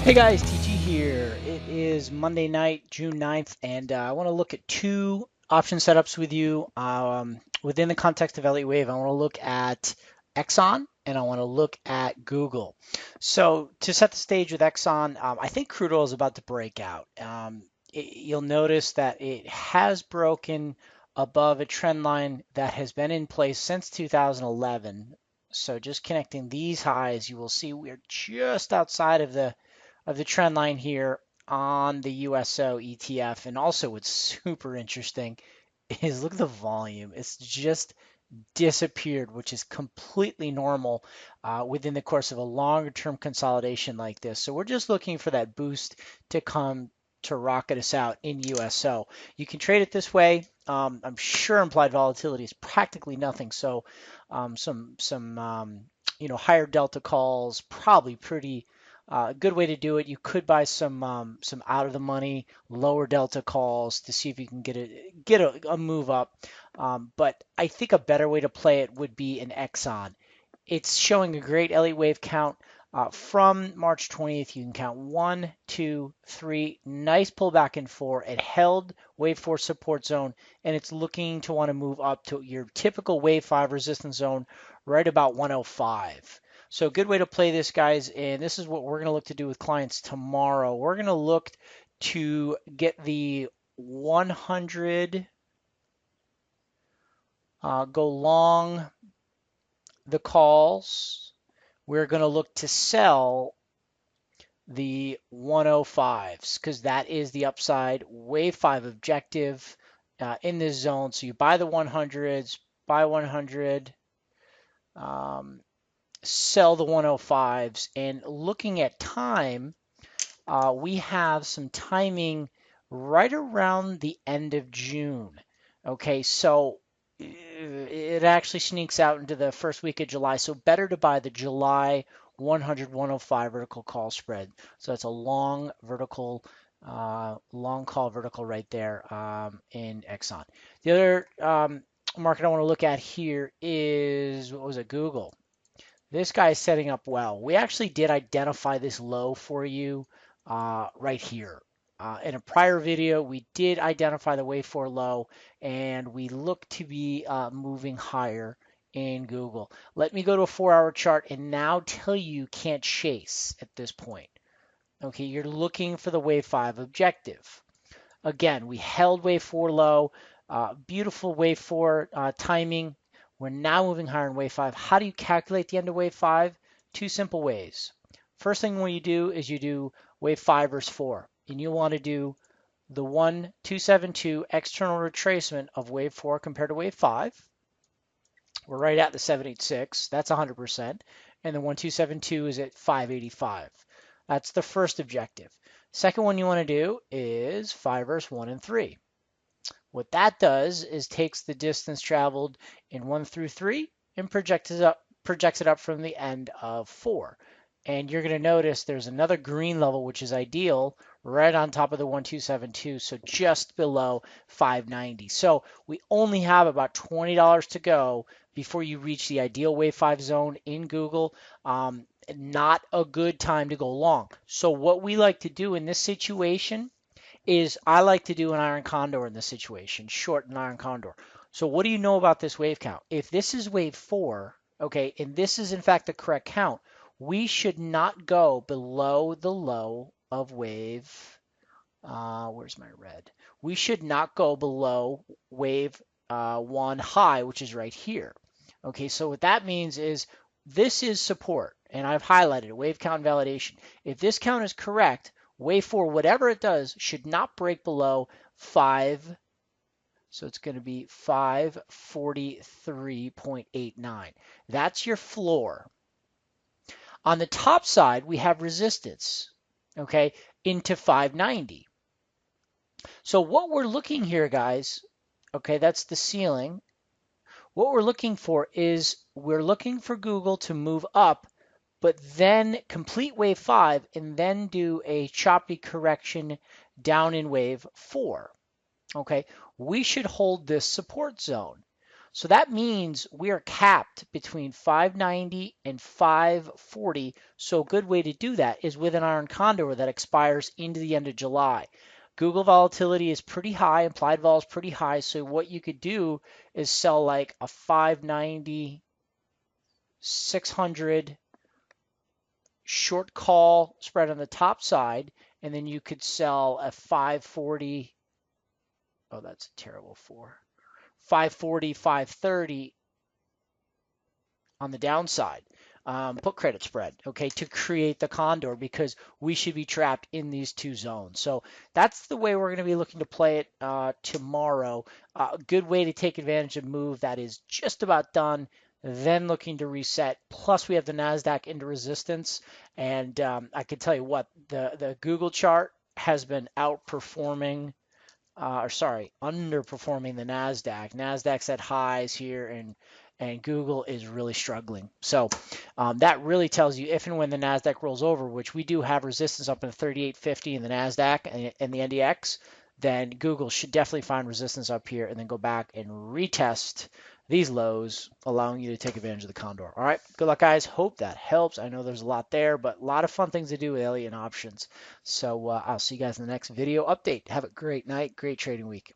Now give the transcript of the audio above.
Hey guys, TG here. It is Monday night, June 9th, and I want to look at two option setups with you within the context of Elliott Wave. I want to look at Exxon and I want to look at Google. So to set the stage with Exxon, I think crude oil is about to break out. You'll notice that it has broken above a trend line that has been in place since 2011. So just connecting these highs, you will see we're just outside of the trend line here on the USO ETF. And also what's super interesting is look at the volume. It's just disappeared, which is completely normal within the course of a longer term consolidation like this. So we're just looking for that boost to come to rocket us out in USO. You can trade it this way. I'm sure implied volatility is practically nothing. So some higher delta calls, probably pretty good way to do it. You could buy some out of the money, lower delta calls to see if you can get a move up. But I think a better way to play it would be an Exxon. It's showing a great Elliott wave count from March 20th. You can count 1, 2, 3. Nice pullback in 4. It held wave 4 support zone, and it's looking to want to move up to your typical wave 5 resistance zone right about 105. So good way to play this, guys, and this is what we're going to look to do with clients tomorrow. We're going to look to get the 100, go long the calls. We're going to look to sell the 105s because that is the upside wave 5 objective in this zone. So you buy the 100s, buy 100, sell the 105s, and looking at time, we have some timing right around the end of June. Okay, so it actually sneaks out into the first week of July, so better to buy the July 100-105 vertical call spread. So it's a long vertical, long call vertical right there in Exxon. The other market I want to look at here is, what was it, Google. This guy is setting up well. We actually did identify this low for you right here. In a prior video, we did identify the wave 4 low, and we look to be moving higher in Google. Let me go to a 4-hour chart and now tell you can't chase at this point. Okay, you're looking for the wave 5 objective. Again, we held wave 4 low, beautiful wave 4 timing. We're now moving higher in wave 5. How do you calculate the end of wave 5? Two simple ways. First thing when you do is you do wave 5 versus 4. And you want to do the 1272 external retracement of wave 4 compared to wave 5. We're right at the 786. That's 100%. And the 1272 is at 585. That's the first objective. Second one you want to do is 5 versus 1 and 3. What that does is takes the distance traveled in 1 through 3 and projects it up from the end of 4. And you're going to notice there's another green level, which is ideal, right on top of the 1272, so just below 590. So we only have about $20 to go before you reach the ideal wave 5 zone in Google. Not a good time to go long. So what we like to do in this situation is I like to do an iron condor in this situation, short an iron condor. So what do you know about this wave count? If this is wave 4, okay, and this is in fact the correct count, we should not go below the low of wave, where's my red? We should not go below wave 1 high, which is right here. Okay, so what that means is this is support, and I've highlighted it, wave count validation. If this count is correct, wave 4, whatever it does, should not break below 5. So it's going to be 543.89. That's your floor. On the top side, we have resistance, okay, into 590. So what we're looking here, guys, okay, that's the ceiling. What we're looking for is we're looking for Google to move up, but then complete wave 5 and then do a choppy correction down in wave 4. Okay, we should hold this support zone. So that means we are capped between 590 and 540. So a good way to do that is with an iron condor that expires into the end of July. Google volatility is pretty high, implied vol is pretty high. So what you could do is sell like a 590, 600 short call spread on the top side, and then you could sell a 540. Oh, that's a terrible four. 540, 530 on the downside. Put credit spread, okay, to create the condor because we should be trapped in these two zones. So that's the way we're going to be looking to play it tomorrow. A good way to take advantage of move that is just about done, then looking to reset. Plus, we have the NASDAQ into resistance. And I can tell you what, the Google chart has been outperforming underperforming the NASDAQ. NASDAQ's at highs here, and Google is really struggling. So that really tells you if and when the NASDAQ rolls over, which we do have resistance up in the 3850 in the NASDAQ and the NDX, then Google should definitely find resistance up here and then go back and retest these lows, allowing you to take advantage of the condor. All right, good luck, guys. Hope that helps. I know there's a lot there, but a lot of fun things to do with Elliott options. So I'll see you guys in the next video update. Have a great night, great trading week.